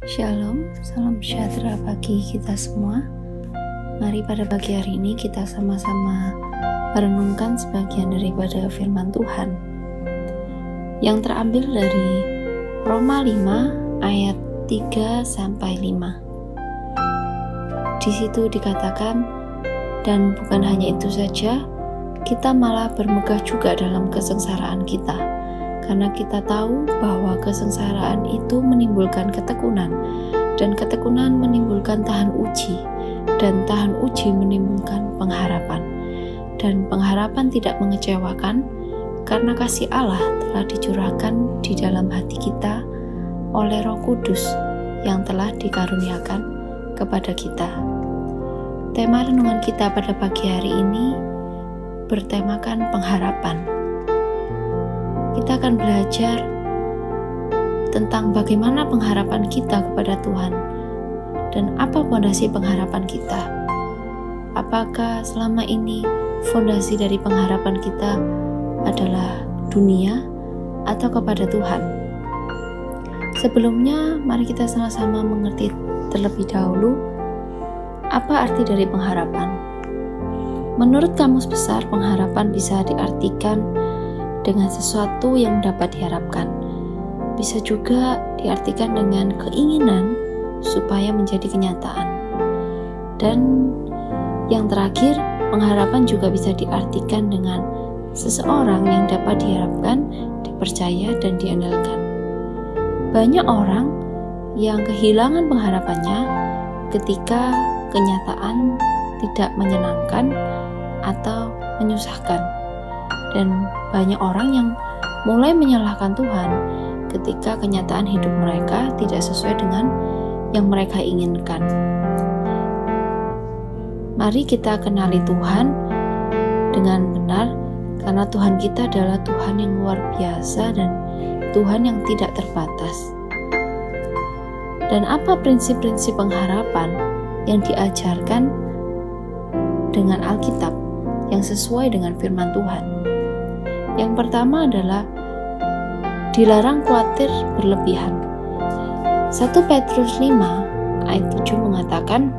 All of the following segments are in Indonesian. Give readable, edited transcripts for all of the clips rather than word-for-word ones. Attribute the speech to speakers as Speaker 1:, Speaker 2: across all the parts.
Speaker 1: Shalom, salam sejahtera bagi kita semua. Mari pada pagi hari ini kita sama-sama merenungkan sebagian daripada firman Tuhan yang terambil dari Roma 5 ayat 3-5. Di situ dikatakan, dan bukan hanya itu saja, kita malah bermegah juga dalam kesengsaraan kita, karena kita tahu bahwa kesengsaraan itu menimbulkan ketekunan, dan ketekunan menimbulkan tahan uji, dan tahan uji menimbulkan pengharapan. Dan pengharapan tidak mengecewakan, karena kasih Allah telah dicurahkan di dalam hati kita oleh Roh Kudus yang telah dikaruniakan kepada kita. Tema renungan kita pada pagi hari ini bertemakan pengharapan. Kita akan belajar tentang bagaimana pengharapan kita kepada Tuhan dan apa fondasi pengharapan kita. Apakah selama ini fondasi dari pengharapan kita adalah dunia atau kepada Tuhan? Sebelumnya, mari kita sama-sama mengerti terlebih dahulu apa arti dari pengharapan. Menurut Kamus Besar, pengharapan bisa diartikan dengan sesuatu yang dapat diharapkan. Bisa juga diartikan dengan keinginan supaya menjadi kenyataan. Dan yang terakhir, pengharapan juga bisa diartikan dengan seseorang yang dapat diharapkan, dipercaya, dan diandalkan. Banyak orang yang kehilangan pengharapannya ketika kenyataan tidak menyenangkan atau menyusahkan. Dan banyak orang yang mulai menyalahkan Tuhan ketika kenyataan hidup mereka tidak sesuai dengan yang mereka inginkan. Mari kita kenali Tuhan dengan benar, karena Tuhan kita adalah Tuhan yang luar biasa dan Tuhan yang tidak terbatas. Dan apa prinsip-prinsip pengharapan yang diajarkan dengan Alkitab yang sesuai dengan firman Tuhan? Yang pertama adalah dilarang khawatir berlebihan. 1 Petrus 5 ayat 7 mengatakan,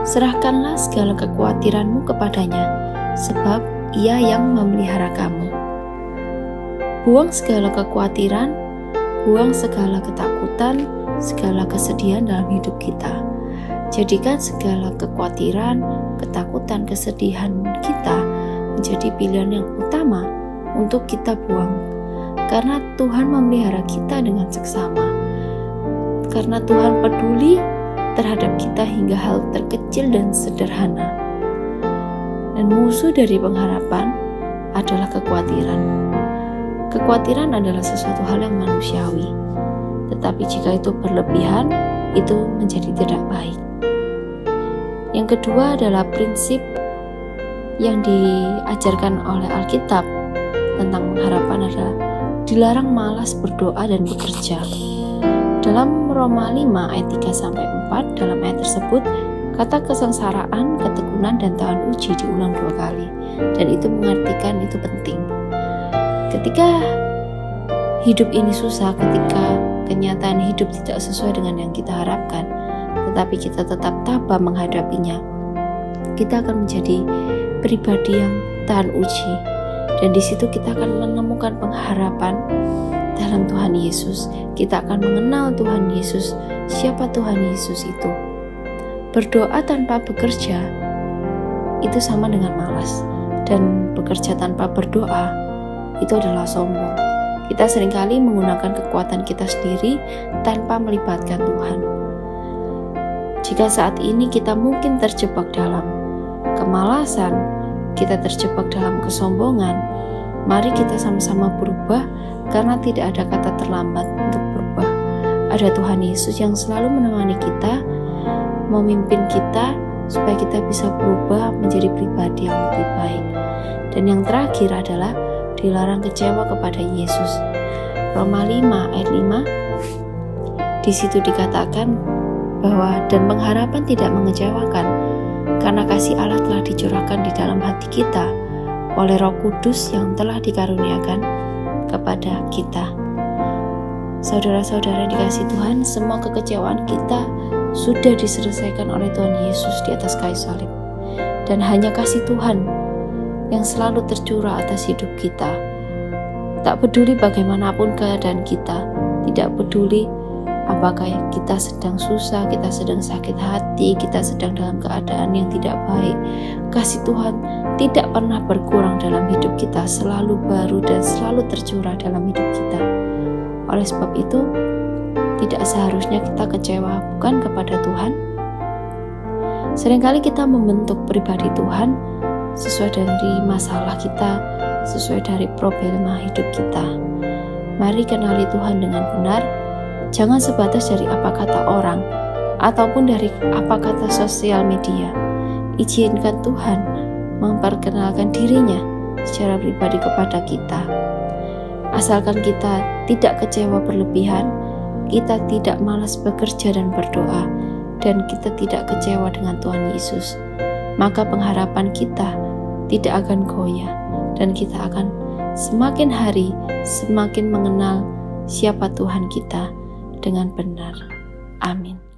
Speaker 1: serahkanlah segala kekhawatiranmu kepadanya, sebab Ia yang memelihara kamu. Buang segala kekhawatiran, buang segala ketakutan, segala kesedihan dalam hidup kita. Jadikan segala kekhawatiran, ketakutan, kesedihan kita menjadi pilihan yang utama untuk kita buang, karena Tuhan memelihara kita dengan seksama. Karena Tuhan peduli terhadap kita hingga hal terkecil dan sederhana. Dan musuh dari pengharapan adalah kekhawatiran. Kekhawatiran adalah sesuatu hal yang manusiawi, tetapi jika itu berlebihan, itu menjadi tidak baik. Yang kedua adalah prinsip yang diajarkan oleh Alkitab tentang pengharapan adalah dilarang malas berdoa dan bekerja. Dalam Roma 5 ayat 3-4, dalam ayat tersebut kata kesengsaraan, ketekunan, dan tahan uji diulang 2 kali, dan itu mengartikan itu penting. Ketika hidup ini susah, ketika kenyataan hidup tidak sesuai dengan yang kita harapkan, tetapi kita tetap tabah menghadapinya, kita akan menjadi pribadi yang tahan uji. Dan di situ kita akan menemukan pengharapan dalam Tuhan Yesus. Kita akan mengenal Tuhan Yesus, siapa Tuhan Yesus itu. Berdoa tanpa bekerja itu sama dengan malas, dan bekerja tanpa berdoa itu adalah sombong. Kita seringkali menggunakan kekuatan kita sendiri tanpa melibatkan Tuhan. Jika saat ini kita mungkin terjebak dalam kemalasan, kita terjebak dalam kesombongan, mari kita sama-sama berubah, karena tidak ada kata terlambat untuk berubah. Ada Tuhan Yesus yang selalu menemani kita, memimpin kita supaya kita bisa berubah menjadi pribadi yang lebih baik. Dan yang terakhir adalah dilarang kecewa kepada Yesus. Roma 5 ayat 5, di situ dikatakan bahwa dan pengharapan tidak mengecewakan, karena kasih Allah telah dicurahkan di dalam hati kita oleh Roh Kudus yang telah dikaruniakan kepada kita. Saudara-saudara yang dikasihi Tuhan, semua kekecewaan kita sudah diselesaikan oleh Tuhan Yesus di atas kayu salib. Dan hanya kasih Tuhan yang selalu tercurah atas hidup kita. Tak peduli bagaimanapun keadaan kita, tidak peduli apakah kita sedang susah, kita sedang sakit hati, kita sedang dalam keadaan yang tidak baik. Kasih Tuhan tidak pernah berkurang dalam hidup kita, selalu baru dan selalu tercurah dalam hidup kita. Oleh sebab itu, tidak seharusnya kita kecewa bukan kepada Tuhan. Seringkali kita membentuk pribadi Tuhan sesuai dari masalah kita, sesuai dari problema hidup kita. Mari kenali Tuhan dengan benar, jangan sebatas dari apa kata orang ataupun dari apa kata sosial media. Izinkan Tuhan memperkenalkan dirinya secara pribadi kepada kita. Asalkan kita tidak kecewa berlebihan, kita tidak malas bekerja dan berdoa, dan kita tidak kecewa dengan Tuhan Yesus, maka pengharapan kita tidak akan goyah, dan kita akan semakin hari semakin mengenal siapa Tuhan kita dengan benar. Amin.